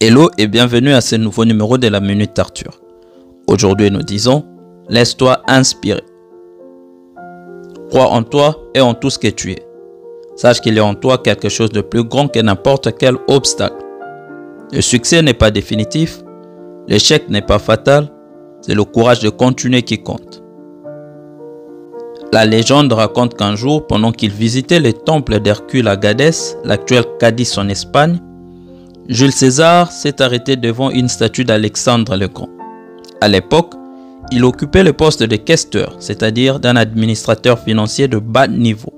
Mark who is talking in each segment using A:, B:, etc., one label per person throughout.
A: Hello et bienvenue à ce nouveau numéro de la Minute Arthur. Aujourd'hui nous disons, laisse-toi inspirer. Crois en toi et en tout ce que tu es. Sache qu'il y a en toi quelque chose de plus grand que n'importe quel obstacle. Le succès n'est pas définitif, l'échec n'est pas fatal, c'est le courage de continuer qui compte. La légende raconte qu'un jour, pendant qu'il visitait les temples d'Hercule à Gadès, l'actuelle Cadiz en Espagne, Jules César s'est arrêté devant une statue d'Alexandre le Grand. À l'époque, il occupait le poste de questeur, c'est-à-dire d'un administrateur financier de bas niveau.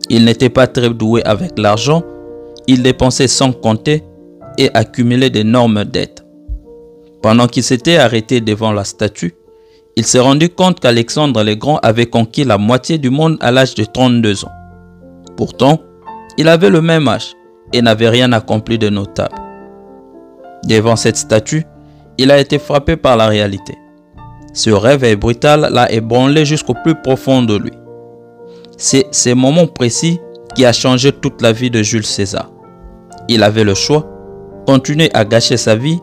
A: Il n'était pas très doué avec l'argent, il dépensait sans compter et accumulait d'énormes dettes. Pendant qu'il s'était arrêté devant la statue, il s'est rendu compte qu'Alexandre le Grand avait conquis la moitié du monde à l'âge de 32 ans. Pourtant, il avait le même âge et n'avait rien accompli de notable. Devant cette statue, il a été frappé par la réalité. Ce rêve brutal l'a ébranlé jusqu'au plus profond de lui. C'est ce moment précis qui a changé toute la vie de Jules César. Il avait le choix, continuer à gâcher sa vie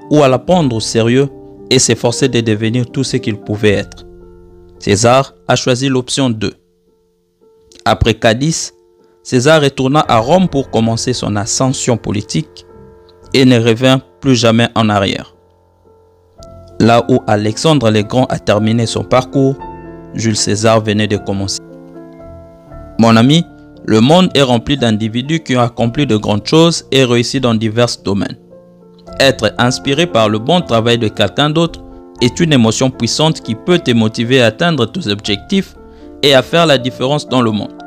A: ou à la prendre au sérieux et s'efforcer de devenir tout ce qu'il pouvait être. César a choisi l'option 2. Après Cadiz, César retourna à Rome pour commencer son ascension politique et ne revint plus jamais en arrière. Là où Alexandre le Grand a terminé son parcours, Jules César venait de commencer. Mon ami, le monde est rempli d'individus qui ont accompli de grandes choses et réussi dans divers domaines. Être inspiré par le bon travail de quelqu'un d'autre est une émotion puissante qui peut te motiver à atteindre tes objectifs et à faire la différence dans le monde.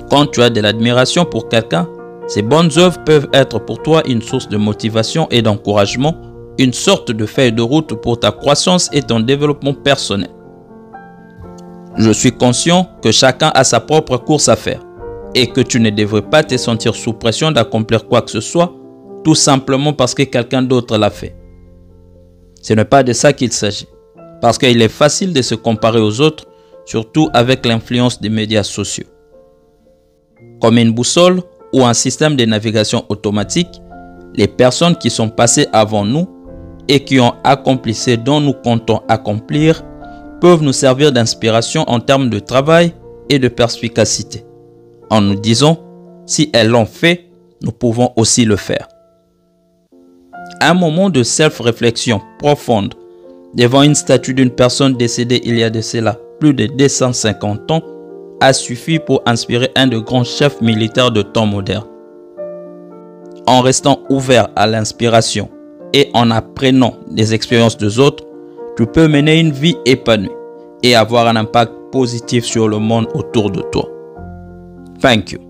A: Quand tu as de l'admiration pour quelqu'un, ces bonnes œuvres peuvent être pour toi une source de motivation et d'encouragement, une sorte de feuille de route pour ta croissance et ton développement personnel. Je suis conscient que chacun a sa propre course à faire et que tu ne devrais pas te sentir sous pression d'accomplir quoi que ce soit tout simplement parce que quelqu'un d'autre l'a fait. Ce n'est pas de ça qu'il s'agit, parce qu'il est facile de se comparer aux autres, surtout avec l'influence des médias sociaux. Comme une boussole ou un système de navigation automatique, les personnes qui sont passées avant nous et qui ont accompli ce dont nous comptons accomplir peuvent nous servir d'inspiration en termes de travail et de perspicacité. En nous disant, si elles l'ont fait, nous pouvons aussi le faire. Un moment de self-réflexion profonde devant une statue d'une personne décédée il y a de cela plus de 250 ans a suffi pour inspirer un de grands chefs militaires de temps moderne. En restant ouvert à l'inspiration et en apprenant des expériences des autres, tu peux mener une vie épanouie et avoir un impact positif sur le monde autour de toi. Thank you.